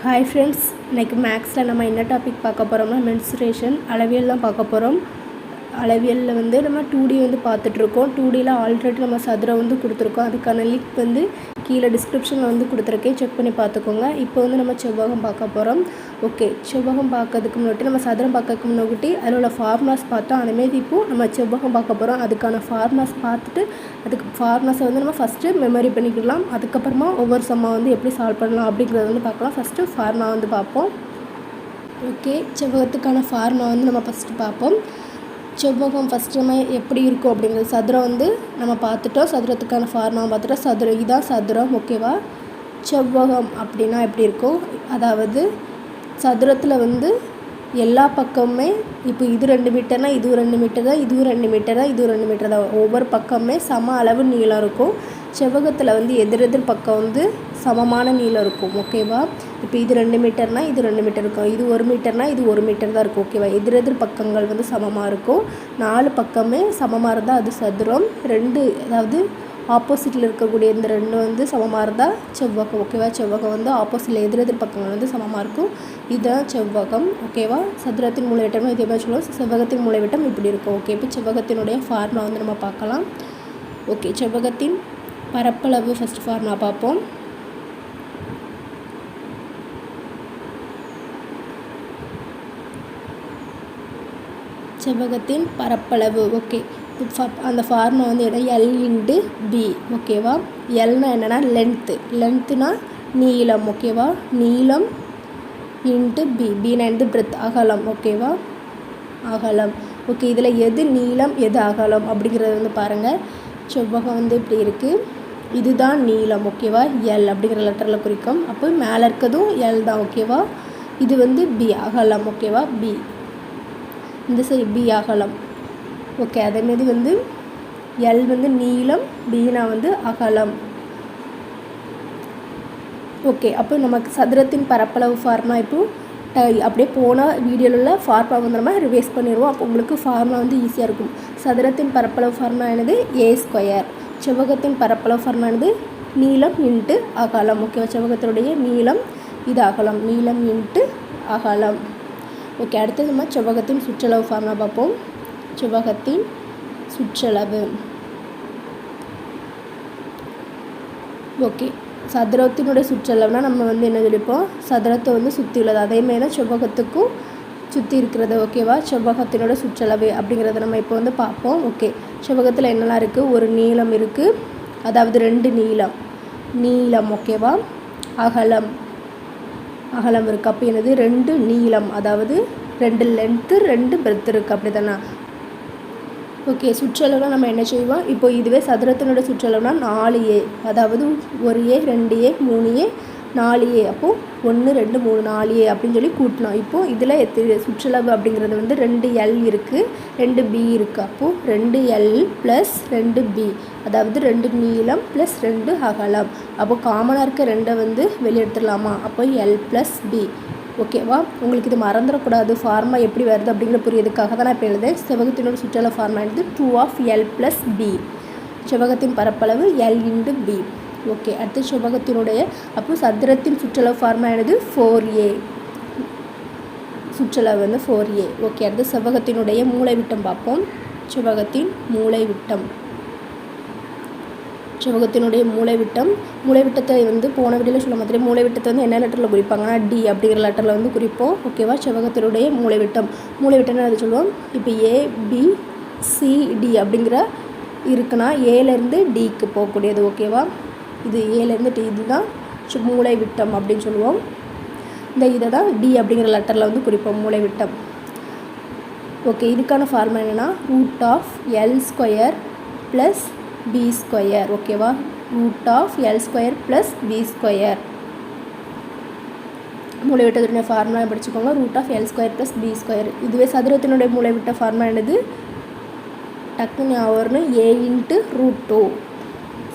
Hi friends, இன்றைக்கி மேக்ஸில் நம்ம என்ன டாபிக் பார்க்க போகிறோம்னா மென்சுரேஷன் அளவியல் தான் பார்க்க போகிறோம். அளவியலில் நம்ம 2D பார்த்துட்ருக்கோம். 2Dயில் ஆல்ரெடி நம்ம சதுரம் கொடுத்துருக்கோம். அதுக்கான லிங்க் கீழே டிஸ்கிரிப்ஷனில் கொடுத்துருக்கேன், செக் பண்ணி பார்த்துக்கோங்க. இப்போ நம்ம செவ்வகம் பார்க்க போகிறோம். ஓகே, செவ்வகம் பார்க்கறதுக்கு முன்னாடி நம்ம சதுரம் பார்க்கறதுக்கு முன்னாடி அதில் உள்ள ஃபார்முலாஸ் பார்த்தோம். அதேமாரி இப்போது நம்ம செவ்வகம் பார்க்க போகிறோம். அதுக்கான ஃபார்முலாஸ் பார்த்துட்டு அதுக்கு ஃபார்முலாஸை நம்ம ஃபஸ்ட்டு மெமரி பண்ணிக்கலாம். அதுக்கப்புறமா ஒவ்வொரு சம்மா எப்படி சால்வ் பண்ணலாம் அப்படிங்கிறத பார்க்கலாம். ஃபஸ்ட்டு ஃபார்முலா பார்ப்போம். ஓகே, செவ்வகத்துக்கான ஃபார்முலா நம்ம ஃபஸ்ட்டு பார்ப்போம். செவ்வகம் ஃபஸ்ட்டு நம்ம எப்படி இருக்கும் அப்படிங்கிறது சதுரம் நம்ம பார்த்துட்டோம். சதுரத்துக்கான ஃபார்முலா பார்த்துட்டோம். சதுரம் இதுதான் சதுரம், ஓகேவா. செவ்வகம் அப்படின்னா எப்படி இருக்கும், அதாவது சதுரத்தில் எல்லா பக்கமுமே இப்போ இது 2 மீட்டர்னால் இது 2 மீட்டர் தான், இது 2 மீட்டர் தான், இது 2 மீட்டர் தான். ஒவ்வொரு பக்கமே சம அளவு நீளம் இருக்கும். செவ்வகத்தில் எதிரெதிர் பக்கம் சமமான நீளம் இருக்கும், ஓகேவா. இப்போ இது 2 மீட்டர்னால் இது 2 மீட்டர் இருக்கும், இது 1 மீட்டர்னால் இது 1 மீட்டர் தான் இருக்கும், ஓகேவா. எதிரெதிர் பக்கங்கள் சமமாக இருக்கும். 4 பக்கமே சமமாக இருந்தால் அது சதுரம். 2 அதாவது ஆப்போசிட்டில் இருக்கக்கூடிய இந்த 2 சமமாக இருந்தால் செவ்வகம், ஓகேவா. செவ்வகம் ஆப்போசிட்டில் எதிரெதிர் பக்கங்கள் சமமாக இருக்கும். இதுதான் செவ்வகம், ஓகேவா. சதுரத்தின் மூலைவிட்டம் இதே மாதிரி சொல்லுவோம். செவ்வகத்தின் மூலைவிட்டம் இப்படி இருக்கும், ஓகே. இப்போ செவ்வகத்தினுடைய ஃபார்முலா நம்ம பார்க்கலாம். ஓகே, செவ்வகத்தின் பரப்பளவு ஃபஸ்ட் ஃபார்முலா பார்ப்போம். செவ்வகத்தின் பரப்பளவு, ஓகே. அந்த ஃபார்முலா L இன்ட்டு பி, ஓகேவா. எல்னா என்னென்னா லென்த்துனா நீளம், ஓகேவா. நீளம் இன்ட்டு பி, பினா பிரெத் அகலம், ஓகேவா. அகலம், ஓகே. இதில் எது நீளம் எது அகலம் அப்படிங்கிறது பாருங்கள். செவ்வகம் இப்படி இருக்குது. இதுதான் நீளம், ஓகேவா. எல் அப்படிங்கிற லெட்டரில் குறிக்கும். அப்போ மேலே இருக்கிறதும் எல் தான், ஓகேவா. இது பி அகலம், ஓகேவா. பி இந்த சைடு பி அகலம், ஓகே. அதேமாரி எல் நீளம், பீனா அகலம், ஓகே. அப்போ நமக்கு சதுரத்தின் பரப்பளவு ஃபார்முலா இப்போது அப்படியே போனால் வீடியோவில் உள்ள ஃபார்முலா நம்ம ரிவைஸ் பண்ணிடுவோம். அப்போ உங்களுக்கு ஃபார்முலா ஈஸியாக இருக்கும். சதுரத்தின் பரப்பளவு ஃபார்முலா A². செவ்வகத்தின் பரப்பளவு ஃபார்முலா நீளம் இன்ட்டு அகலம், ஓகேவா. செவ்வகத்தினுடைய நீளம் இது அகலம், நீளம் இன்ட்டு அகலம், ஓகே. அடுத்தது நம்ம செவ்வகத்தின் சுற்றளவு ஃபார்முலா பார்ப்போம். செவ்வகத்தின் சுற்றளவு, ஓகே. சதுரத்தினுடைய சுற்றளவுனா நம்ம என்ன சொல்லிப்போம், சதுரத்தை சுற்றி உள்ளது. அதேமாதிரி தான் செவ்வகத்துக்கும் சுற்றி இருக்கிறது, ஓகேவா. செவ்வகத்தினோட சுற்றளவு அப்படிங்கிறத நம்ம இப்போ பார்ப்போம். ஓகே, செவ்வகத்தில் என்னெல்லாம் இருக்குது, ஒரு நீளம் இருக்குது, அதாவது 2 நீளம், ஓகேவா. அகலம் இருக்குது. அப்போ 2 நீளம், அதாவது 2 லென்த்து 2 பிரெத் இருக்குது, அப்படி தானே, ஓகே. சுற்றளவுனா நம்ம என்ன செய்வோம், இப்போ இதுவே சதுரத்தினோட சுற்றளவுனா 4A, அதாவது 1A 2A 3A 4A. அப்போது 1 2 3 4A அப்படின்னு சொல்லி கூட்டணும். இப்போது இதில் சுற்றளவு அப்படிங்கிறது 2L இருக்குது, 2B இருக்குது. அப்போது 2L + 2B, அதாவது 2 நீளம் + 2 அகலம். அப்போது காமனாக இருக்க 2 வெளியே எடுத்துடலாமா. அப்போ L + B, ஓகேவா. உங்களுக்கு இது மறந்துடக்கூடாது, ஃபார்முலா எப்படி வருது அப்படிங்கிற புரியதுக்காக தான் நான் இப்போ எழுதேன். செவ்வகத்தினோட சுற்றளவு ஃபார்முலா 2/L + B. செவ்வகத்தின் பரப்பளவு L இன்ட்டு B, ஓகே. அடுத்து செவ்வகத்தினுடைய அப்போ சதுரத்தின் சுற்றளவு ஃபார்முலா 4A. சுற்றளவு 4A, ஓகே. அடுத்து செவ்வகத்தினுடைய மூலைவிட்டம் பார்ப்போம். செவ்வகத்தின் மூலைவிட்டம், செவ்வகத்தினுடைய மூலைவிட்டத்தை போன வீடியோவில் சொல்ல மாதிரி மூலைவிட்டத்தை என்ன லெட்டரில் குறிப்பாங்கன்னா D அப்படிங்கிற லெட்டரில் குறிப்போம், ஓகேவா. செவ்வகத்தினுடைய மூலைவிட்டம்னு அது சொல்லுவோம். இப்போ ABCD அப்படிங்கிற இருக்குன்னா ஏலேருந்து Dக்கு போகக்கூடியது, ஓகேவா. இது ஏலேருந்து D, இதுதான் மூலைவிட்டம் அப்படின்னு சொல்லுவோம். இதை தான் D அப்படிங்கிற லெட்டரில் குறிப்போம், மூலைவிட்டம், ஓகே. இதுக்கான ஃபார்முலா என்னென்னா √L² + B², ஓகேவா. √L² + B². மூலைவிட்டத்தினுடைய ஃபார்முலா படிச்சுக்கோங்க, √L² + B². இதுவே சதுரத்தினுடைய மூலைவிட்ட ஃபார்முலா டக்கு ஞாபகம் A இன்ட்டு √2.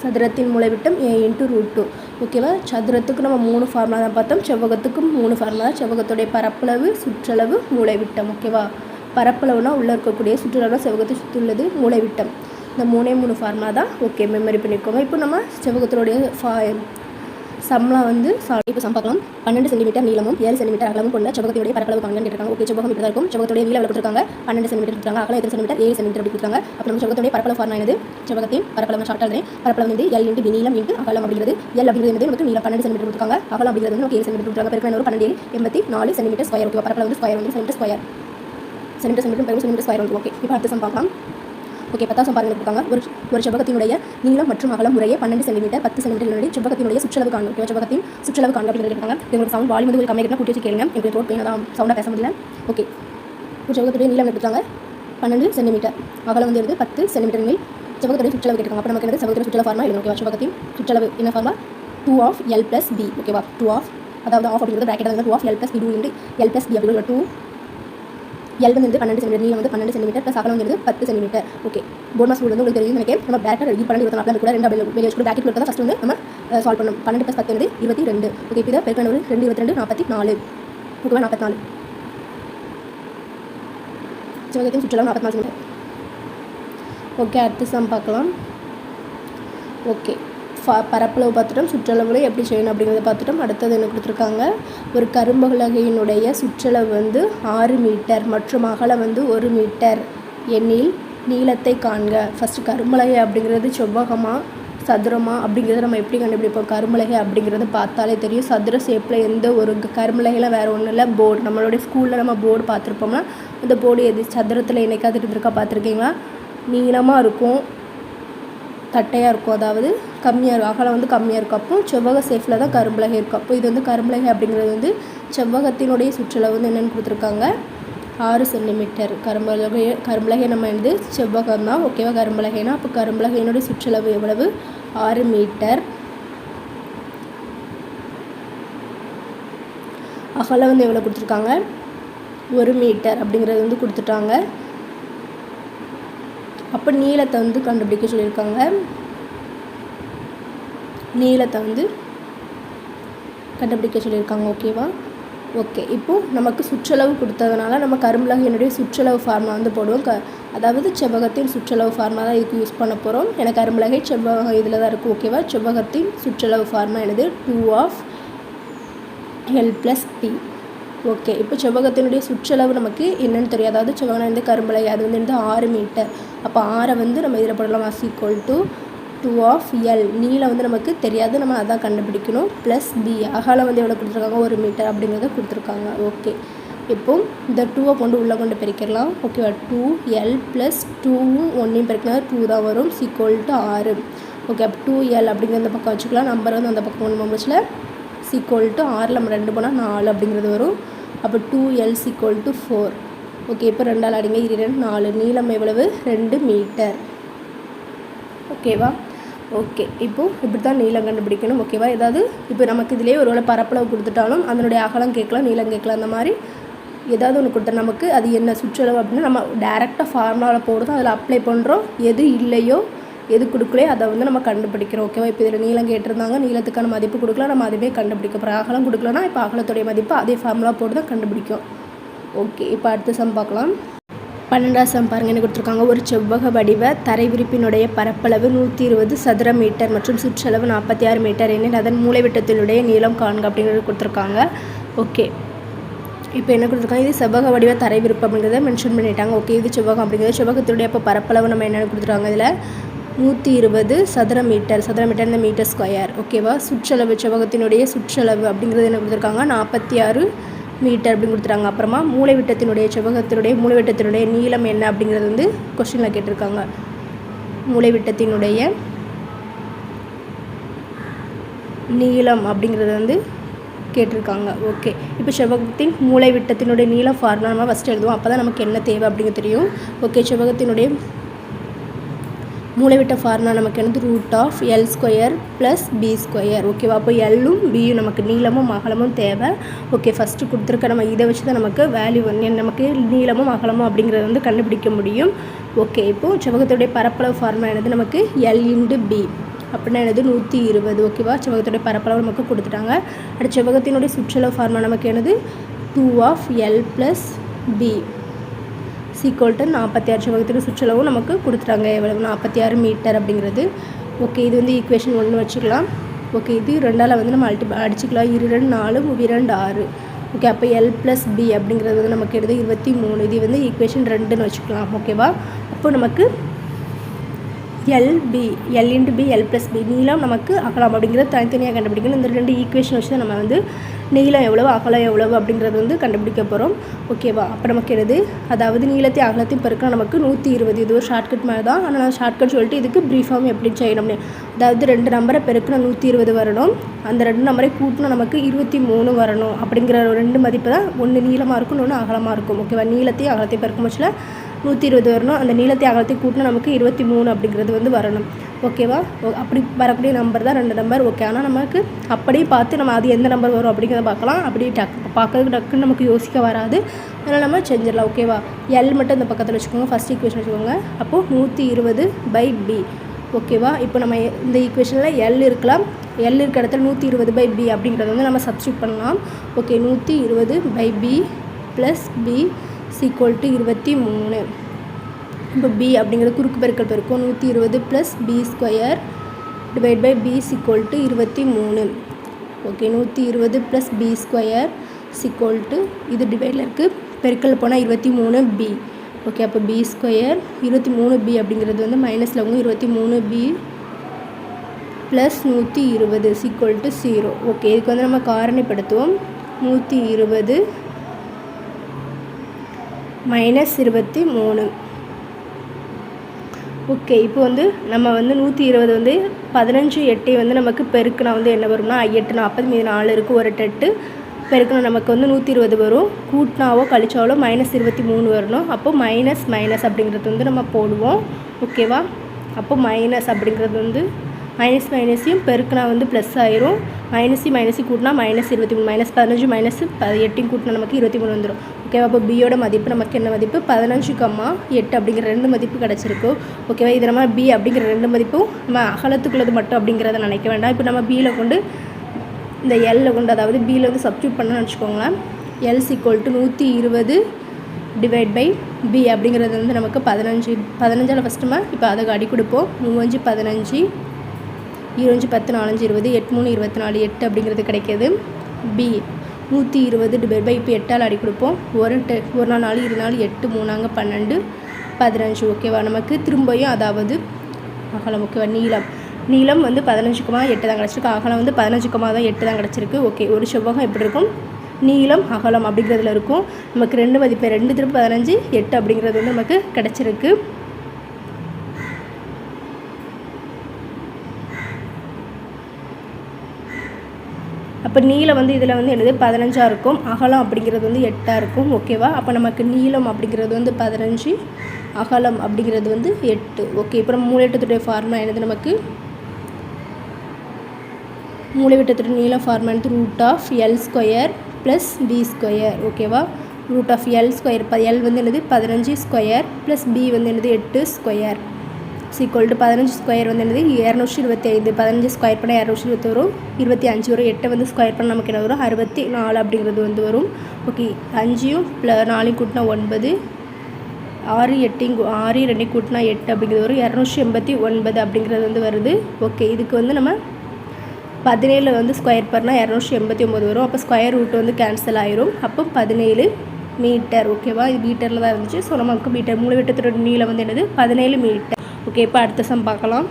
சதுரத்தின் மூலைவிட்டம் A இன்ட்டு √2, ஓகேவா. சதுரத்துக்கு நம்ம 3 ஃபார்முலா தான் பார்த்தோம், செவ்வகத்துக்கும் 3 ஃபார்முலா. செவ்வகத்துடைய பரப்பளவு, சுற்றளவு, மூலைவிட்டம், ஓகேவா. பரப்பளவுனா உள்ளே இருக்கக்கூடிய, சுற்றளவுனா செவ்வகத்தை சுற்றி உள்ளது, மூலைவிட்டம். இந்த 3 ஃபார்முலா தான், ஓகே. மெமரி பண்ணிக்கோங்க. இப்போ நம்ம செவ்வகத்தினுடைய சம்லாம் வந்து இப்போ சம் பார்க்கலாம். 12 சென்டிமீட்டர் நீளமும் 7 சென்டிமீட்டர் அகலமும் கொண்ட செவ்வகத்தினுடைய பரப்பளவு காண்கன்னு கேட்டிருக்காங்க. ஓகே, செவ்வகம் இப்படி தான் இருக்கும். செவ்வகத்துடைய நீளம் எவ்வளோ கொடுத்துருக்காங்க? 12 சென்டிமீட்டர் கொடுத்துருக்காங்க. அகலம் எத்தனை சென்டிமீட்டர்? 7 சென்டிமீட்டர் அப்படி கொடுத்துருக்காங்க. அப்புறம் நம்ம செவ்வகத்துடைய பரப்பளவு ஃபார்முலா என்னது? செவ்வகத்தின் பரப்பளவு ஷார்ட் ஆல்ரெடி பரப்பளவு வந்து L இன்டு நீளம் இன்டு அகலம் அப்படிங்கிறது. L அப்படிங்கிறது நமக்கு நீளம் 12 சென்டிமீட்டர் கொடுத்துருக்காங்க. அகலம் அப்படிங்கிறது நமக்கு 7 சென்டிமீட்டர் கொடுத்துருக்காங்க. பெருக்கல் ஒரு 12 84 சென்டிமீட்டர் ஸ்கொயர். ஓகே, பரப்பளவு வந்து ஸ்கொயர் வந்து சென்டிமீட்டர் ஸ்கொயர் சென்டிமீட்டர் ஸ்கொயர் வந்து. ஓகே, இப்போ அடுத்த சம் பார்க்கலாம். ஓகே, 10ஆம் சம் பாருங்க கொடுத்தாங்க. ஒரு செவ்வகத்தினுடைய நீளம் மற்றும் அகலம் முறையே 12 சென்டிமீட்டர் 10 சென்டிமீட்டர் செவ்வகத்தினுடைய சுற்றளவு காணும். ஓகே, செவ்வகத்தின் சுற்றளவு காணும் அப்படின்னு இருக்காங்க. உங்களுக்கு சவுண்ட் வால்யூம் வந்து கம்மியாக கூட்டி வச்சு கேளுங்க. எனக்கு ரோட் பெயின் அதான் சவுண்டாக பேச முடியல. ஓகே, ஒரு செவ்வகத்துடைய நீளம் கொடுத்தாங்க 12 சென்டிமீட்டர், அகலம் வந்து 10 சென்டிமீட்டர். செவ்வகத்துடைய சுற்றளவு கேட்குறாங்க. அப்போ நமக்கு செவ்வகத்துடைய சுற்றளவு ஃபார்மா எழுதணும். ஓகேவா, செவ்வகத்தின் சுற்றளவு என்ன pharma? 2 of L plus B. ஓகேவா, 2 of அதாவது ஆஃப் அப்படிங்கிறது பிராக்கெட் வந்து 2 of L plus B 2 into L plus B அப்படிங்கிற 2 L வந்து 12 சென்டிமீட்டர், நீளம் வந்து 12 சென்டிமீட்டர் ப்ளஸ் அகலம் வந்து 10 சென்டிமீட்டர். ஓகே, போனஸ் ரூல் வந்து உங்களுக்கு தெரியும் நினைக்கிறேன். நம்ம டேரக்டாக எழுதி 12 24 கூட 2 வெளியே வச்சு பிராக்கெட் கொடுத்தா ஃபஸ்ட் வந்து நம்ம சால்வ் பண்ணணும். 12 + 10 வந்து 22. ஓகே, இப்போ இதை பெருக்கல் ஒரு 2 22 44. ஓகேவா, 44. செவ்வகத்தின் சுற்றளவு 44 சென்டிமீட்டர். ஓகே, அடுத்த சம் பார்க்கலாம். ஓகே, பரப்பளவு பார்த்துட்டோம், சுற்றளவில் எப்படி செய்யணும் அப்படிங்கிறத பார்த்துட்டோம். அடுத்தது என்ன கொடுத்துருக்காங்க? ஒரு கரும்பலகையினுடைய சுற்றளவு வந்து 6 மீட்டர் மற்றும் அகலம் வந்து 1 மீட்டர் எண்ணில் நீளத்தை காண்க. ஃபஸ்ட்டு கரும்பலகை அப்படிங்கிறது செவ்வகமா சதுரமா அப்படிங்கிறத நம்ம எப்படி கண்டுபிடிப்போம்? கரும்பலகை அப்படிங்கிறது பார்த்தாலே தெரியும். சதுர ஷேப்பில் எந்த ஒரு கரும்பலகையில் வேறு ஒன்றும் இல்லை, போர்டு. நம்மளுடைய ஸ்கூலில் நம்ம போர்டு பார்த்துருப்போம்னா அந்த போர்டு எது சதுரத்தில் என்னைக்காவது இருந்திருக்கா பார்த்துருக்கீங்களா? நீளமாக இருக்கும், தட்டையாக இருக்கும், அதாவது கம்மியாக இருக்கும், அகலம் வந்து கம்மியாக இருக்கும். அப்போ செவ்வக ஷேப்பில் தான் கரும்பலகை இருக்கும். அப்போ இது வந்து கரும்பலகை அப்படிங்கிறது வந்து செவ்வகத்தினுடைய சுற்றளவு வந்து என்னென்னு கொடுத்துருக்காங்க? 6 சென்டிமீட்டர். கரும்பலகை நம்ம வந்து செவ்வகம் தான். ஓகேவா, கரும்பலகைனா அப்போ கரும்பலகையினுடைய சுற்றளவு எவ்வளவு? 6 மீட்டர். அகலம் வந்து எவ்வளோ கொடுத்துருக்காங்க? 1 மீட்டர் அப்படிங்கிறது வந்து கொடுத்துட்டாங்க. அப்போ நீளத்தை வந்து கண்டுபிடிக்க சொல்லியிருக்காங்க. நீளத்தை வந்து கண்டுபிடிக்க சொல்லியிருக்காங்க. ஓகேவா, ஓகே. இப்போது நமக்கு சுற்றளவு கொடுத்ததுனால நம்ம கரும்பலகையினுடைய சுற்றளவு ஃபார்மா வந்து போடுவோம். அதாவது செவ்வகத்தின் சுற்றளவு ஃபார்மா தான் இதுக்கு யூஸ் பண்ண போகிறோம். எனக்கு கரும்பலகை செவ்வகம் இதில் தான் இருக்குது. ஓகேவா, செவ்வகத்தின் சுற்றளவு ஃபார்மா என்னது? 2 of L plus P. Okay, இப்போ செவ்வகத்தினுடைய சுற்றளவு நமக்கு என்னென்னு தெரியும். அதாவது செவ்வகம் வந்து கரும்பலகை அது வந்து 6 மீட்டர். அப்போ 6 வந்து நம்ம இதில் போடலாம். as equal to 2 of L. நீளம் வந்து நமக்கு தெரியாது, நம்ம அதான் கண்டுபிடிக்கணும். Plus B. அகலம் வந்து எவ்வளோ கொடுத்துருக்காங்க? 1 மீட்டர் அப்படிங்கிறத கொடுத்துருக்காங்க. ஓகே, இப்போ இந்த 2 கொண்டு உள்ளே கொண்டு பெருக்கிடலாம். ஓகேவா, 2L ப்ளஸ் 2வும் 1 பெருக்கினா 2 தான் வரும். equal to 6. ஓகே, அப்போ 2L அப்படிங்கிற இந்த பக்கம் வச்சுக்கலாம். நம்பர் வந்து அந்த பக்கம் 1 மெம்பர்ஸில் equal to 6 நம்ம 2 போனால் 4 அப்படிங்கிறது வரும். அப்போ 2L equal to 4. ஓகே, இப்போ 2ஆல் அடிங்க 2 4. நீளம் எவ்வளவு? 2 மீட்டர். ஓகேவா, ஓகே. இப்போது இப்படி தான் நீளம் கண்டுபிடிக்கணும். ஓகேவா, ஏதாவது இப்போ நமக்கு இதிலே ஒரு பரப்பளவு கொடுத்துட்டாலும் அதனுடைய அகலம் கேட்கலாம், நீளம் கேட்கலாம். அந்த மாதிரி ஏதாவது ஒன்று கொடுத்தா நமக்கு அது என்ன சுற்றளவு அப்படின்னா நம்ம டேரெக்டாக ஃபார்முலாவில் போடுறோம், அதில் அப்ளை பண்ணுறோம். எது இல்லையோ எது கொடுக்கலையோ அதை வந்து நம்ம கண்டுபிடிக்கிறோம். ஓகேவா, இப்போ இதில் நீளம் கேட்டிருந்தாங்க, நீளத்துக்கான மதிப்பு கொடுக்கலாம், நம்ம அதுவே கண்டுபிடிக்க போகிறோம். அகலம் கொடுக்கலன்னா இப்போ அகலத்துடைய மதிப்பு அதே ஃபார்முலா போட்டு தான் கண்டுபிடிக்கும். ஓகே, இப்போ அடுத்த சம் பார்க்கலாம். 12ஆம் சம் பாருங்கள், என்ன கொடுத்துருக்காங்க? ஒரு செவ்வக வடிவ தரை விரிப்பினுடைய பரப்பளவு 120 சதுர மீட்டர் மற்றும் சுற்றளவு 46 மீட்டர் எனில் அதன் மூலைவிட்டத்தினுடைய நீளம் காண்க அப்படிங்கிறது கொடுத்துருக்காங்க. ஓகே, இப்போ என்ன கொடுத்துருக்காங்க? இது செவ்வக வடிவ தரை விரிப்பு அப்படிங்கிறத மென்ஷன் பண்ணிட்டாங்க. ஓகே, இது செவ்வகம் அப்படிங்கிறது செவ்வகத்தினுடைய அப்போ பரப்பளவு நம்ம என்னென்னு கொடுத்துருக்காங்க? இதில் 120 சதுர மீட்டர். சதுர மீட்டர் இந்த மீட்டர் ஸ்கொயர். ஓகேவா, சுற்றளவு செவ்வகத்தினுடைய சுற்றளவு அப்படிங்கிறது என்ன கொடுத்துருக்காங்க? 46 மீட்டர் அப்படின்னு கொடுத்துருக்காங்க. அப்புறமா மூலைவிட்டத்தினுடைய செவ்வகத்தினுடைய மூலைவிட்டத்தினுடைய நீளம் என்ன அப்படிங்கிறது வந்து கொஸ்டினில் கேட்டிருக்காங்க. மூலைவிட்டத்தினுடைய நீளம் அப்படிங்கிறது வந்து கேட்டிருக்காங்க. ஓகே, இப்போ செவ்வகத்தின் மூலைவிட்டத்தினுடைய நீளம் ஃபார்முலா நம்ம ஃபஸ்ட்டு எழுதுவோம். அப்போ தான் நமக்கு என்ன தேவை அப்படிங்க தெரியும். ஓகே, செவ்வகத்தினுடைய மூலைவிட்ட ஃபார்முலா நமக்கு என்னது? √L² plus B². ஓகேவா, அப்போ எல்லும் பியும் நமக்கு நீளமும் அகலமும் தேவை. ஓகே, ஃபஸ்ட்டு கொடுத்துருக்க நம்ம இதை வச்சு தான் நமக்கு வேல்யூ வந்து நமக்கு நீளமும் அகலமும் அப்படிங்கிறத வந்து கண்டுபிடிக்க முடியும். ஓகே, இப்போது செவ்வகத்துடைய பரப்பளவு ஃபார்முலா என்னது? நமக்கு L × B அப்படின்னா என்னது? 120. ஓகேவா, செவ்வகத்துடைய பரப்பளவு நமக்கு கொடுத்துட்டாங்க. அடுத்த செவ்வகத்தினுடைய சுற்றளவு ஃபார்முலா நமக்கு என்னது? 2 of L plus B equal to 46. செவ்வகத்தின் சுற்றளவும் நமக்கு கொடுத்துட்டாங்க. எவ்வளவு? 46 மீட்டர் அப்படிங்கிறது. ஓகே, இது வந்து ஈக்குவேஷன் 1 வச்சுக்கலாம். ஓகே, இது 2ஆல் வந்து நம்ம அடிச்சுக்கலாம். 2 2 4 2 6. ஓகே, அப்போ L + B அப்படிங்கிறது வந்து நமக்கு எடுத்து 23. இது வந்து ஈக்குவேஷன் 2ன்னு வச்சுக்கலாம். ஓகேவா? அப்போ நமக்கு LB L × B L + B நீளம் நமக்கு அகலம் அப்படிங்கிறது தனித்தனியாக கண்டுபிடிக்கணும். இந்த 2 ஈக்குவேஷன் வச்சு தான் நம்ம வந்து நீளம் எவ்வளவு அகலம் எவ்வளவு அப்படிங்கிறது வந்து கண்டுபிடிக்க போகிறோம். ஓகேவா? அப்போ நமக்கு எழுது, அதாவது நீளத்தையும் அகலத்தையும் பெருக்க நமக்கு 120. இது ஒரு ஷார்ட்கட் மாதிரி தான். ஆனால் நான் ஷார்ட்கட் சொல்லிட்டு இதுக்கு ப்ரீஃபார்ம் எப்படி செய்யணும்னு, அதாவது 2 நம்பரை பெருக்கினா 120 வரணும், அந்த 2 நம்பரை கூட்டினா நமக்கு 23 வரணும். அப்படிங்கிற 2 மதிப்பு தான், ஒன்று நீளமாக இருக்கும், ஒன்று அகலமாக இருக்கும். ஓகேவா? நீளத்தையும் அகலத்தையும் பெருக்கும் பட்சத்தில் 120 வரணும். அந்த நீளத்தை அகலத்தை கூட்டினா நமக்கு 23 அப்படிங்கிறது வந்து வரணும். ஓகேவா? அப்படி வரக்கூடிய நம்பர் தான் 2 நம்பர். ஓகே, ஆனால் நமக்கு அப்படியே பார்த்து நம்ம அது எந்த நம்பர் வரும் அப்படிங்கிறத பார்க்கலாம். அப்படி பார்க்கறதுக்கு நமக்கு யோசிக்க வராது. அதனால் நம்ம செஞ்சிடலாம். ஓகேவா? L மட்டும் இந்த பக்கத்தில் வச்சுக்கோங்க. ஃபஸ்ட் ஈக்குவேஷன் வச்சுக்கோங்க. அப்போது 120/B. ஓகேவா? இப்போ நம்ம இந்த ஈக்குவேஷனில் L இருக்கலாம். L இருக்க இடத்துல 120/B அப்படிங்கிறத வந்து நம்ம சப்ஸ்டியூட் பண்ணலாம். Okay, 120/B + B = 23. இப்போ B அப்படிங்கிறது குறுக்கு பெருக்கல் பெருக்கும். 120 + B² / B = 23. ஓகே, 120 + B² இது டிவைடில் இருக்குது, பெருக்கல் போனால் 23B. ஓகே, அப்போ B² 23B அப்படிங்கிறது வந்து மைனஸில் அவங்க 23B + 120 = 0. ஓகே, இதுக்கு வந்து நம்ம காரணிப்படுத்துவோம். 120 - 23. ஓகே, இப்போ வந்து நம்ம வந்து 120 வந்து 15 8 வந்து நமக்கு பெருக்கினா வந்து என்ன வரும்னா 8 40 மீது 4 இருக்குது, ஒரு 8 பெருக்கினா நமக்கு வந்து 120 வரும். கூட்டினாவோ கழிச்சாவோ -23 வரணும். அப்போ மைனஸ் அப்படிங்கிறது வந்து நம்ம போடுவோம். ஓகேவா? அப்போ மைனஸ் அப்படிங்கிறது வந்து மைனஸையும் பெருக்கினா வந்து ப்ளஸ் ஆயிரும். மைனஸையும் கூட்டினா -23, -15 -8 கூட்டினா நமக்கு 23 வந்துடும். ஓகேவா? அப்போ பியோட மதிப்பு நமக்கு என்ன மதிப்பு? 15,8 அப்படிங்கிற 2 மதிப்பு கிடச்சிருக்கு. ஓகேவா? இது நம்ம B அப்படிங்கிற 2 மதிப்பும் நம்ம அகலத்துக்குள்ளது மட்டும் அப்படிங்கிறத நினைக்க வேண்டாம். இப்போ நம்ம Bயில் கொண்டு இந்த L கொண்டு, அதாவது Bயில் வந்து சப்ஸ்டியூட் பண்ணணும்னு வச்சுக்கோங்களேன். L = 120/B அப்படிங்கிறது வந்து நமக்கு 15 ஃபஸ்ட்டு நம்ம இப்போ அதை அடி கொடுப்போம். 3 5 15 10 4 20 8 3 24 8 அப்படிங்கிறது கிடைக்கிது. B 120/, இப்போ 8ஆல் அடி கொடுப்போம். ஒரு 4 4 2 8 3 12 15. ஓகேவா? நமக்கு திரும்பியும் அதாவது அகலம். ஓகேவா? நீளம் வந்து 15,8 தான் கிடச்சிருக்கு. அகலம் வந்து 15,8 தான் கிடச்சிருக்கு. ஓகே, ஒரு செவ்வகம் எப்படி இருக்கும்? நீளம் அகலம் அப்படிங்கிறதுல இருக்கும். நமக்கு 2 மதிப்பு 2 × 15 8 அப்படிங்கிறது வந்து நமக்கு கிடச்சிருக்கு. அப்போ நீளம் வந்து இதில் வந்து என்னது 15 இருக்கும், அகலம் அப்படிங்கிறது வந்து 8 இருக்கும். ஓகேவா? அப்போ நமக்கு நீளம் அப்படிங்கிறது வந்து 15, அகலம் அப்படிங்கிறது வந்து 8. ஓகே, இப்போ நம்ம மூலைவிட்டத்துடைய ஃபார்முலா என்னது? நமக்கு மூலைவிட்டத்துடைய நீளம் ஃபார்முலா வந்து √L² + B². ஓகேவா? √L², L வந்து என்னது 15² + B வந்து என்னது 8² = 15² வந்து என்னது 225. 15 ஸ்கொயர் பண்ணால் 220 வரும், 25 வரும். 8 வந்து ஸ்கொயர் பண்ணால் நமக்கு என்ன வரும்? 64 அப்படிங்கிறது வந்து வரும். ஓகே, 5யும் 4யும் கூட்டினா 9, 6 2 கூட்டினா 8 அப்படிங்கிறது வரும். 289 அப்படிங்கிறது வந்து வருது. ஓகே, இதுக்கு வந்து நம்ம 17 வந்து ஸ்கொயர் பண்ணால் 289 வரும். அப்போ ஸ்கொயர் ரூட் வந்து கேன்சல் ஆயிரும். அப்போ 17 மீட்டர். ஓகேவா? இது மீட்டரில் தான் இருந்துச்சு. ஸோ நமக்கு மீட்டர் மூலைவிட்டத்தோட நீளம் வந்து என்னது? 17 மீட்டர். ஓகே, இப்போ அடுத்த சம் பார்க்கலாம்.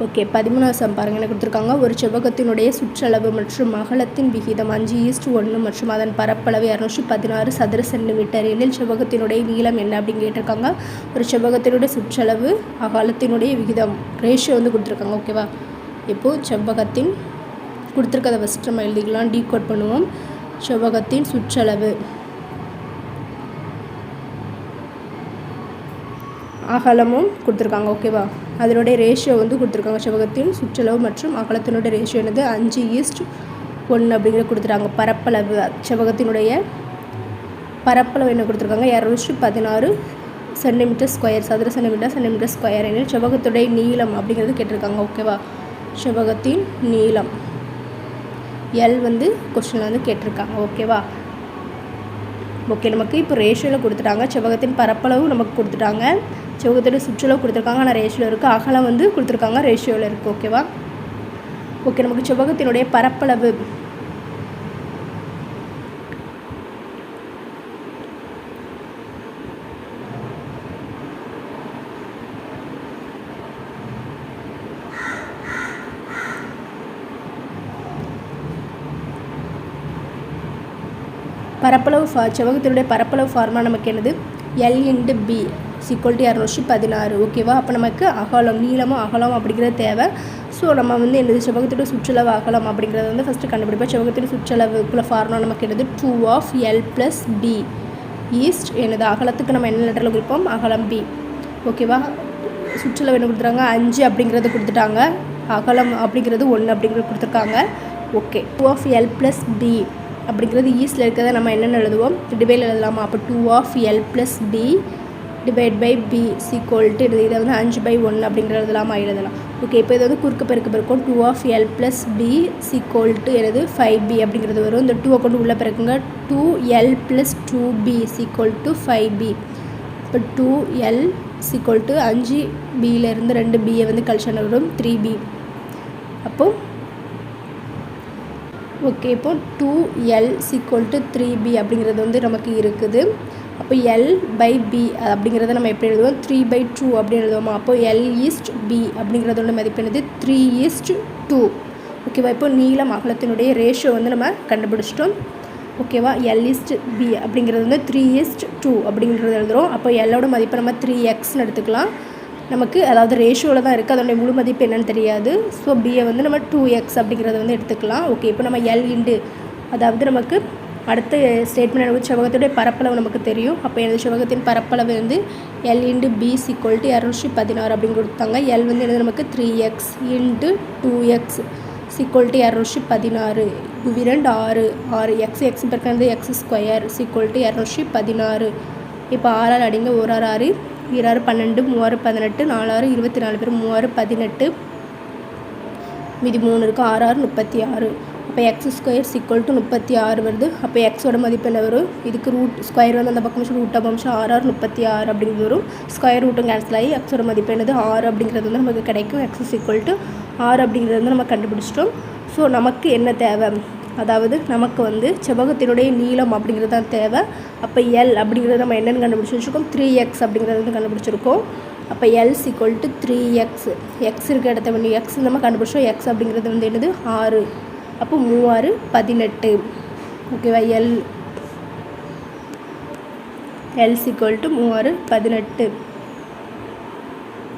ஓகே, 13வது சம் பாருங்கள். என்ன கொடுத்துருக்காங்க? ஒரு செவ்வகத்தினுடைய சுற்றளவு மற்றும் அகலத்தின் விகிதம் 5:1 மற்றும் அதன் பரப்பளவு 216 சதுர சென்டிமீட்டர் எனில் செவ்வகத்தினுடைய நீளம் என்ன அப்படின்னு கேட்டிருக்காங்க. ஒரு செவ்வகத்தினுடைய சுற்றளவு, அகலத்தினுடைய விகிதம், ரேஷியோ வந்து கொடுத்துருக்காங்க. ஓகேவா? இப்போது செவ்வகத்தின் கொடுத்துருக்கதை ஃபஸ்ட்டு நம்ம எழுதிக்கலாம், டீகோட் பண்ணுவோம். செவ்வகத்தின் சுற்றளவு, அகலமும் கொடுத்துருக்காங்க. ஓகேவா? அதனுடைய ரேஷியோ வந்து கொடுத்துருக்காங்க. செவ்வகத்தின் சுற்றளவு மற்றும் அகலத்தினுடைய ரேஷியோ என்னது? 5:1 அப்படிங்கிறது கொடுத்துருக்காங்க. பரப்பளவு, செவ்வகத்தினுடைய பரப்பளவு என்ன கொடுத்துருக்காங்க? 216 சென்டிமீட்டர்², சதுர சென்டிமீட்டர்² எனில் செவ்வகத்துடைய நீளம் அப்படிங்கிறது கேட்டிருக்காங்க. ஓகேவா? செவ்வகத்தின் நீளம் L வந்து கொஸ்டினில் வந்து கேட்டிருக்காங்க. ஓகேவா? ஓகே, நமக்கு இப்போ ரேஷியோவில் கொடுத்துட்டாங்க. செவ்வகத்தின் பரப்பளவு நமக்கு கொடுத்துட்டாங்க. செவ்வகத்தோடைய சுற்றளவு கொடுத்துருக்காங்க, ஆனால் ரேஷியோவில் இருக்குது. அகலம் வந்து கொடுத்துருக்காங்க, ரேஷியோவில் இருக்குது. ஓகேவா? ஓகே, நமக்கு செவ்வகத்தினுடைய பரப்பளவு செவ்வகத்தினுடைய பரப்பளவு ஃபார்முலா நமக்கு என்னது? L × B = 216. ஓகேவா? அப்போ நமக்கு அகலம், நீளமும் அகலம் அப்படிங்கிறது தேவை. ஸோ நம்ம வந்து என்னது செவ்வகத்தோட சுற்றளவு அகலம் அப்படிங்கிறது வந்து ஃபஸ்ட்டு கண்டுபிடிப்போம். செவ்வகத்தோட சுற்றளவுக்குள்ள ஃபார்முலா நமக்கு என்னது? 2 L + B ஈஸ்ட் என்னது அகலத்துக்கு நம்ம என்ன லெட்டரில் குறிப்போம்? அகலம் B. ஓகேவா? சுற்றளவு என்ன கொடுத்துருக்காங்க? 5 அப்படிங்கிறது கொடுத்துட்டாங்க. அகலம் அப்படிங்கிறது 1 அப்படிங்கிறது கொடுத்துருக்காங்க. ஓகே, 2 L + B அப்படிங்கிறது ஈஸ்டில் இருக்கிறத நம்ம என்னென்னு எழுதுவோம்? டிவைடில் எழுதலாமா? அப்போ 2 L + B / B = இதை வந்து 5/1 அப்படிங்கிற எழுதலாம். ஓகே, இப்போ இதை வந்து குறுக்கு பெருக்கு பெருக்கும். 2 L + B = எனது 5B அப்படிங்கிறது வரும். இந்த 2 கொண்டு உள்ளே பெருக்குங்க. 2L + 2B = 5B. இப்போ 2L = 5Bயிலேருந்து 2Bயை வந்து கழிச்சா வரும் 3B. அப்போது ஓகே, இப்போ 2L = 3B அப்படிங்கிறது வந்து நமக்கு இருக்குது. அப்போ L/B அப்படிங்கிறத நம்ம எப்படி எழுதுவோம்? 3/2 அப்படின்னு எழுதுவோமா? அப்போ L/B அப்படிங்கிறதோட மதிப்பு என்னது? 3:2. ஓகேவா? இப்போ நீளம் அகலத்தினுடைய ரேஷியோ வந்து நம்ம கண்டுபிடிச்சிட்டோம். ஓகேவா? L/B அப்படிங்கிறது வந்து 3:2 அப்படிங்கிறது எழுதுகிறோம். அப்போ Lோட மதிப்பை நம்ம 3x எடுத்துக்கலாம். நமக்கு அதாவது ரேஷியோவில் தான் இருக்குது, அதோடைய முழு மதிப்பு என்னென்னு தெரியாது. ஸோ பியை வந்து நம்ம 2x அப்படிங்கிறத வந்து எடுத்துக்கலாம். ஓகே, இப்போ நம்ம அதாவது நமக்கு அடுத்த ஸ்டேட்மெண்ட் செவ்வகத்துடைய பரப்பளவு நமக்கு தெரியும். அப்போ எனது செவ்வகத்தின் பரப்பளவு வந்து L × B = 216 அப்படின்னு கொடுத்தாங்க. L வந்து என்னது நமக்கு 3x × 2x = 216. 6 x பெருக்கிறது x² = 216. இப்போ 6 அடிங்க. 1 6 6, 2 6 12, 3 6 18, 4 6 24 பேர், 3 6 18, மீதி 3 இருக்குது. 6 6 36. அப்போ x² = 36 வருது. அப்போ எக்ஸோட மதிப்பு என்ன வரும்? இதுக்கு ஸ்கொயர் வந்து அந்த பக்கம் ரூட் அம்சம் 6 6 36 அப்படிங்கிறது வரும். ஸ்கொயர் ரூட்டும் கேன்சல் ஆகி எக்ஸோட மதிப்பு என்னது? 6 அப்படிங்கிறது வந்து நமக்கு கிடைக்கும். x = 6 அப்படிங்கிறது வந்து நம்ம கண்டுபிடிச்சிட்டோம். ஸோ நமக்கு என்ன தேவை? அதாவது நமக்கு வந்து செவ்வகத்தினுடைய நீளம் அப்படிங்கிறது தான் தேவை. அப்போ L அப்படிங்கிறது நம்ம என்னென்னு கண்டுபிடிச்சி வச்சுருக்கோம்? 3x அப்படிங்கிறது வந்து கண்டுபிடிச்சிருக்கோம். அப்போ L = 3x. x இருக்க இடத்த வந்து x நம்ம கண்டுபிடிச்சோம். x அப்படிங்கிறது வந்து என்னது? 6. அப்போ 3 6 18. ஓகேவா? L = 3 6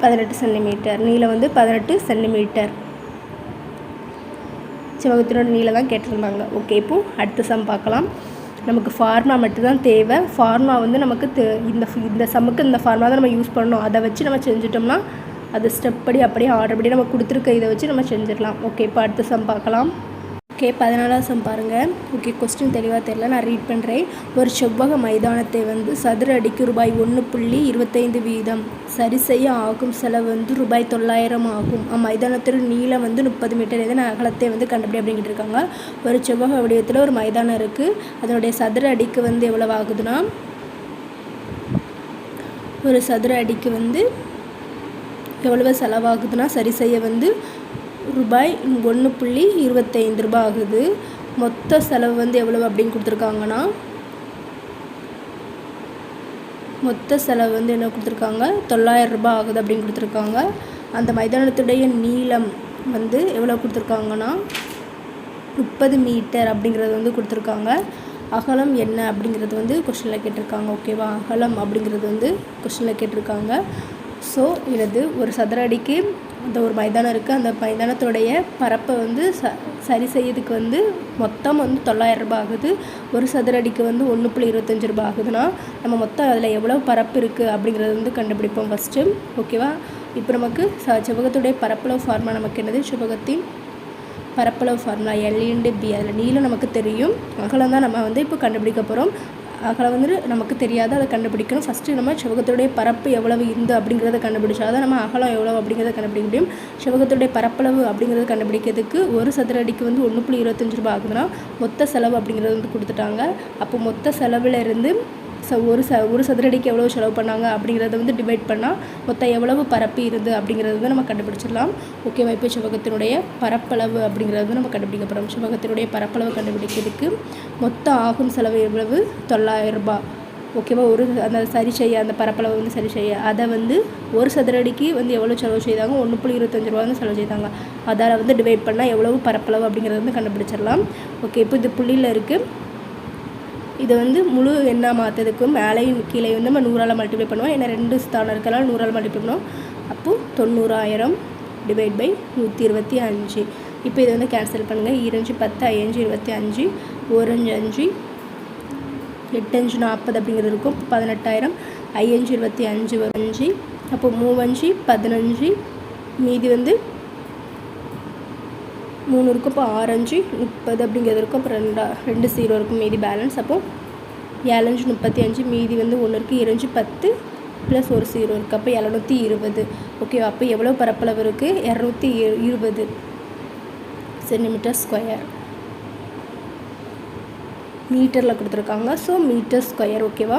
18 centimetre. நீளம் வந்து 18 சென்டிமீட்டர். செவ்வகத்தினோட நீளம் தான் கேட்டிருந்தாங்க. ஓகே, இப்போது அடுத்த சம் பார்க்கலாம். நமக்கு ஃபார்முலா மட்டும்தான் தேவை. ஃபார்முலா வந்து நமக்கு இந்த சம்முக்கு இந்த ஃபார்முலா தான் நம்ம யூஸ் பண்ணணும். அதை வச்சு நம்ம செஞ்சிட்டோம்னா அது ஸ்டெப் படி அப்படியே ஆர்டர் படி நம்ம கொடுத்துருக்க இதை வச்சு நம்ம செஞ்சிடலாம். ஓகே, இப்போ அடுத்த சம் பார்க்கலாம். ஓகே, 14ஆம் சம் பாருங்கள். ஓகே, கொஸ்டின் தெளிவாக தெரியல, நான் ரீட் பண்ணுறேன். ஒரு செவ்வக மைதானத்தை வந்து சதுர அடிக்கு ரூபாய் 1.25 வீதம் சரி செய்ய ஆகும் செலவு வந்து ரூபாய் 900 ஆகும். அம்மைதானத்தோட நீளம் வந்து 30 மீட்டர். இதன் அகலத்தை வந்து கண்டுபிடி அப்படிங்கிட்டு இருக்காங்க. ஒரு செவ்வக வடிவத்தில் ஒரு மைதானம் இருக்குது. அதனுடைய சதுர அடிக்கு வந்து எவ்வளவு ஆகுதுன்னா, ஒரு சதுர அடிக்கு வந்து எவ்வளவு செலவாகுதுன்னா சரி செய்ய வந்து ரூபாய் 1.25 ரூபாய் ஆகுது. மொத்த செலவு வந்து எவ்வளவு அப்படின்னு கொடுத்துருக்காங்கன்னா, மொத்த செலவு வந்து என்ன கொடுத்துருக்காங்க? 900 ரூபாய் ஆகுது அப்படின்னு கொடுத்துருக்காங்க. அந்த மைதானத்துடைய நீளம் வந்து எவ்வளோ கொடுத்துருக்காங்கன்னா 30 மீட்டர் அப்படிங்கிறது வந்து கொடுத்துருக்காங்க. அகலம் என்ன அப்படிங்கிறது வந்து கொஸ்டினில் கேட்டிருக்காங்க. ஓகேவா? அகலம் அப்படிங்கிறது வந்து கொஸ்டினில் கேட்டிருக்காங்க. ஸோ இது ஒரு சதுர அடிக்கு அந்த ஒரு மைதானம் இருக்குது. அந்த மைதானத்துடைய பரப்பை வந்து சரி செய்யறதுக்கு வந்து மொத்தம் வந்து 900 ரூபாய் ஆகுது. ஒரு சதுர அடிக்கு வந்து 1.25 ரூபாய் ஆகுதுன்னா நம்ம மொத்தம் அதில் எவ்வளோ பரப்பு இருக்குது அப்படிங்கிறது வந்து கண்டுபிடிப்போம் ஃபஸ்ட்டு. ஓகேவா? இப்போ நமக்கு செவ்வகத்துடைய பரப்பளவு ஃபார்முலா நமக்கு என்னது? செவ்வகத்தின் பரப்பளவு ஃபார்முலா L × B. அதில் நீளம் நமக்கு தெரியும், அகலம் தான் நம்ம வந்து இப்போ கண்டுபிடிக்க போகிறோம். அகலம் வந்து நமக்கு தெரியாது, அதை கண்டுபிடிக்கணும். ஃபஸ்ட்டு நம்ம செவ்வகத்துடைய பரப்பு எவ்வளவு இருந்து அப்படிங்கிறத கண்டுபிடிச்சா தான் நம்ம அகலம் எவ்வளோ அப்படிங்கிறத கண்டுபிடிக்க முடியும். செவ்வகத்துடைய பரப்பளவு அப்படிங்கிறத கண்டுபிடிக்கிறதுக்கு ஒரு சதுர அடிக்கு வந்து 1.25 ரூபாய் ஆகுதுன்னா மொத்த செலவு அப்படிங்கிறது வந்து கொடுத்துட்டாங்க. அப்போ மொத்த செலவில் இருந்து ஒரு சதுரடிக்கு எவ்வளோ செலவு பண்ணாங்க அப்படிங்கிறத வந்து டிவைட் பண்ணால் மொத்தம் எவ்வளவு பரப்பு இருந்து அப்படிங்கிறது வந்து நம்ம கண்டுபிடிச்சிடலாம். ஓகேவா? இப்போ செவ்வகத்தினுடைய பரப்பளவு அப்படிங்கிறது வந்து நம்ம கண்டுபிடிக்க போகிறோம். செவ்வகத்தினுடைய பரப்பளவு கண்டுபிடிக்கிறதுக்கு மொத்தம் ஆகும் செலவு எவ்வளவு? 900 ரூபாய். ஓகேவா? அந்த சரி செய்ய அந்த பரப்பளவு வந்து சரி செய்ய அதை வந்து ஒரு சதுரடிக்கு வந்து எவ்வளோ செலவு செய்தாங்க? 1.25 ரூபா வந்து செலவு செய்தாங்க. அதால் வந்து டிவைட் பண்ணால் எவ்வளவு பரப்பளவு அப்படிங்கிறது வந்து கண்டுபிடிச்சிடலாம். ஓகே, இப்போ இது புள்ளியில் இருக்குது. இதை வந்து முழு எண்ணாக மாற்றதுக்கு மேலேயும் கீழே வந்து நம்ம 100ஆல் மல்டிப்ளை பண்ணுவோம். ஏன்னா 2 ஸ்தானம் இருக்கலாம், 100ஆல் மல்டிப்ளை பண்ணுவோம். அப்போது 90,000 டிவைட் பை 125. இப்போ இதை வந்து கேன்சல் பண்ணுங்கள். 2 10 5 25 1 5 8 5 40 அப்படிங்கிறது இருக்கும். 18,000 5 25 5. அப்போது 3 5 15 மீதி வந்து 3 இருக்கும். இப்போ 6 5 30 அப்படிங்கிறது இருக்கும். அப்புறம் 2 0 இருக்கும் மீதி பேலன்ஸ். அப்போது 7 5 35 மீதி வந்து 1 இருக்குது. 2 10 ப்ளஸ் ஒரு 0 இருக்குது. அப்போ 720. ஓகே, அப்போ எவ்வளோ பரப்பளவு இருக்குது? 220 சென்டிமீட்டர் ஸ்கொயர். மீட்டரில் கொடுத்துருக்காங்க. So metre square. ஓகேவா?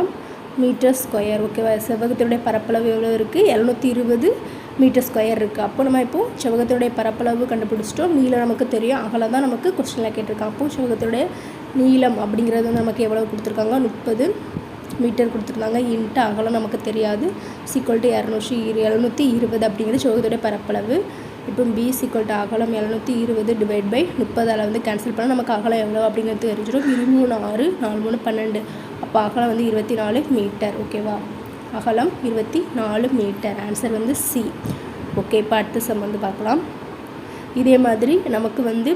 Metre square. ஓகேவா? செவ்வகத்தினுடைய பரப்பளவு எவ்வளோ இருக்குது? 720 மீட்டர் ஸ்கொயர் இருக்குது. அப்போ நம்ம இப்போது செவ்வகத்தினுடைய பரப்பளவு கண்டுபிடிச்சிட்டோம். நீளம் நமக்கு தெரியும், அகலம் தான் நமக்கு கொஸ்டினில் கேட்டிருக்காங்க. அப்போது செவ்வகத்தினுடைய நீளம் அப்படிங்கிறது வந்து நமக்கு எவ்வளோ கொடுத்துருக்காங்க? 30 மீட்டர் கொடுத்துருந்தாங்க. இன்ட்டு அகலம் நமக்கு தெரியாது. = 720 அப்படிங்கிறது செவ்வகத்துடைய பரப்பளவு. இப்போ B = அகலம் 720 டிவைட் பை 30. வந்து கேன்சல் பண்ணால் நமக்கு அகலம் எவ்வளோ அப்படிங்கிறது தெரிஞ்சிடும். 23 6 4 3 12. அப்போ அகலம் வந்து 24 மீட்டர். ஓகேவா? அகலம் 24 மீட்டர். ஆன்சர் வந்து C. ஓகே, இப்போ அடுத்த சம் வந்து பார்க்கலாம். இதே மாதிரி நமக்கு வந்து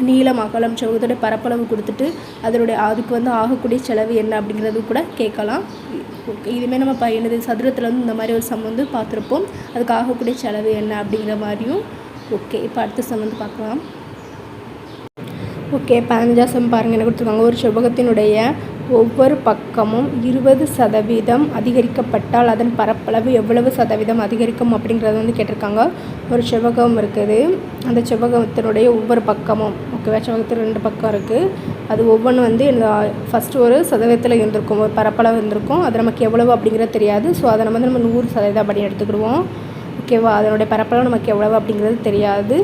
நீளம் அகலம் செவ்வகத்துடைய பரப்பளவு கொடுத்துட்டு அதுக்கு வந்து ஆகக்கூடிய செலவு என்ன அப்படிங்கிறது கூட கேட்கலாம். ஓகே, இதுமாதிரி நம்ம என்னது சதுரத்தில் வந்து இந்த மாதிரி ஒரு சம் வந்து பார்த்துருப்போம். அதுக்கு ஆகக்கூடிய செலவு என்ன அப்படிங்கிற மாதிரியும். ஓகே, இப்போ அடுத்த சம் வந்து பார்க்கலாம். ஓகே, 15ஆம் சம் பாருங்கள். என்ன கொடுத்துருக்காங்க? ஒரு செவ்வகத்தினுடைய ஒவ்வொரு பக்கமும் 20% அதிகரிக்கப்பட்டால் அதன் பரப்பளவு எவ்வளவு சதவீதம் அதிகரிக்கும் அப்படிங்கிறது வந்து கேட்டிருக்காங்க. ஒரு செவ்வகம் இருக்குது. அந்த செவ்வகத்தினுடைய ஒவ்வொரு பக்கமும், ஓகேவா? செவ்வகத்தில் 2 பக்கம் இருக்குது. அது ஒவ்வொன்றும் வந்து ஃபஸ்ட்டு ஒரு சதவீதத்தில் இருந்திருக்கும், ஒரு பரப்பளவு இருந்திருக்கும். அது நமக்கு எவ்வளவு அப்படிங்கிறது தெரியாது. ஸோ அதை நம்ம 100% அப்படின்னு எடுத்துக்கிடுவோம். ஓகேவா? அதனுடைய பரப்பளவு நமக்கு எவ்வளவு அப்படிங்கிறது தெரியாது.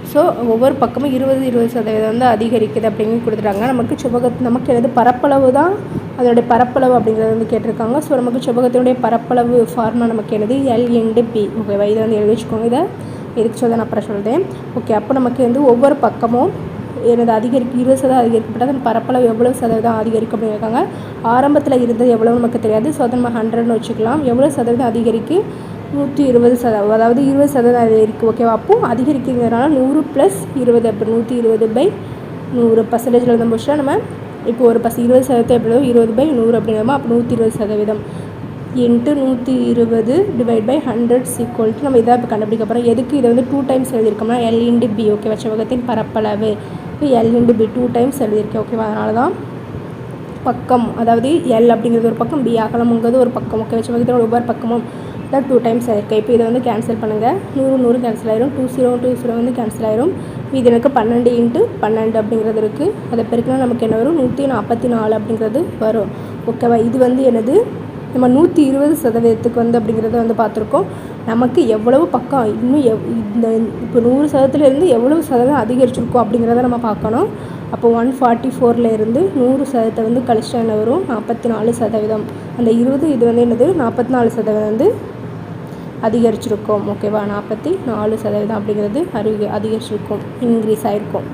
ஸோ ஒவ்வொரு பக்கமும் 20% வந்து அதிகரிக்குது அப்படிங்கிறது கொடுத்துட்டாங்க. நமக்கு எனது பரப்பளவு தான் அதனுடைய பரப்பளவு அப்படிங்கிறது வந்து கேட்டிருக்காங்க. ஸோ நமக்கு செவ்வகத்தினுடைய பரப்பளவு ஃபார்முலா நமக்கு என்னது? L/P. ஓகேவா? இதை வந்து எழுதி வச்சுக்கோங்க. இதை எதுக்கு சொல்ல நான் அப்புறம் சொல்கிறேன். ஓகே, அப்போ நமக்கு வந்து ஒவ்வொரு பக்கமும் எனது 20% அதிகரிக்கப்பட்டால் அதன் பரப்பளவு எவ்வளோ சதவீதம் அதிகரிக்கும் அப்படின்னு இருக்காங்க. ஆரம்பத்தில் இருந்தது எவ்வளோ நமக்கு தெரியாது. ஸோ அதை நம்ம 100ன்னு வச்சுக்கலாம். எவ்வளோ சதவீதம் அதிகரிக்கு? 120%. அதாவது 20% அதிகரிக்கும். ஓகேவா? அப்போது அதிகரிக்கிறதுனால 100 + 20. அப்போ 120/100% எழுத முடிச்சா நம்ம இப்போ ஒரு 20% எவ்வளோ? 20/100 அப்படிங்கிறோமா? அப்போ 120% இன்ட்டு 120 டிவைட் பை 100 நம்ம இதாக இப்போ கண்டுபிடிக்க போகிறோம். எதுக்கு இதை வந்து 2 டைம்ஸ் எழுதியிருக்கோம்னா L/B. ஓகேவா? செவ்வகத்தின் பரப்பளவு L/B 2 டைம்ஸ் எழுதியிருக்கேன். ஓகேவா? அதனால தான் பக்கம், அதாவது L அப்படிங்கிறது ஒரு பக்கம், B அகலம்ங்கிறது ஒரு பக்கம். ஓகேவா? செவ்வகத்தினோட ஒவ்வொரு பக்கமும் தான் 2 டைம்ஸ் ஆயிருக்கு. இப்போ இதை வந்து கேன்சல் பண்ணுங்கள். 100 கேன்சல் ஆயிரும். 20 வந்து கேன்சல் ஆயிரும். இது எனக்கு 12 × 12 அப்படிங்கிறது இருக்குது. அதை பெருக்கினா நமக்கு என்ன வரும்? 144 அப்படிங்கிறது வரும். ஓகேவா? இது வந்து என்னது? நம்ம 120% வந்து அப்படிங்கிறத வந்து பார்த்துருக்கோம். நமக்கு எவ்வளவு பக்கம் இன்னும் இப்போ 100%லேருந்து எவ்வளவு சதவீதம் அதிகரிச்சிருக்கோம் அப்படிங்கிறத நம்ம பார்க்கணும். அப்போ 144லேருந்து 100% வந்து கழிச்சா என்ன வரும்? 44%. அந்த 20 இது வந்து என்னது? 44% வந்து அதிகரிச்சிருக்கோம். ஓகேவா? 44% அப்படிங்கிறது அதிகரிச்சிருக்கும், இன்க்ரீஸ் ஆகிருக்கும்.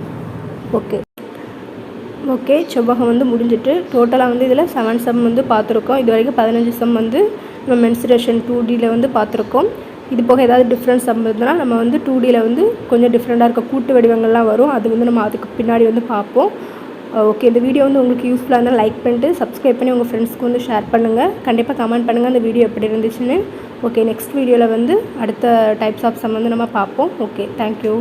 ஓகே, செவ்வகம் வந்து முடிஞ்சிட்டு டோட்டலாக வந்து இதில் 7 சம் வந்து பார்த்துருக்கோம். இது வரைக்கும் 15 சம் வந்து நம்ம மென்சுரேஷன் 2Dயில் வந்து பார்த்துருக்கோம். இது போக ஏதாவது டிஃப்ரெண்ட் சம் இருந்ததுன்னா நம்ம வந்து 2Dயில் வந்து கொஞ்சம் டிஃப்ரெண்ட்டாக இருக்க கூட்டு வடிவங்கள்லாம் வரும். அது வந்து நம்ம அதுக்கு பின்னாடி வந்து பார்ப்போம். ஓகே, இந்த வீடியோ வந்து உங்களுக்கு யூஸ்ஃபுல்லாக இருந்தால் லைக் பண்ணிட்டு சப்ஸ்கிரைப் பண்ணி உங்கள் ஃப்ரெண்ட்ஸ்க்கு வந்து ஷேர் பண்ணுங்கள். கண்டிப்பாக கமெண்ட் பண்ணுங்கள் அந்த வீடியோ எப்படி இருந்துச்சுன்னு. ஓகே, நெக்ஸ்ட் வீடியோவில் வந்து அடுத்த டைப்ஸ் ஆஃப் சம் வந்து நம்ம பார்ப்போம். Okay, thank you.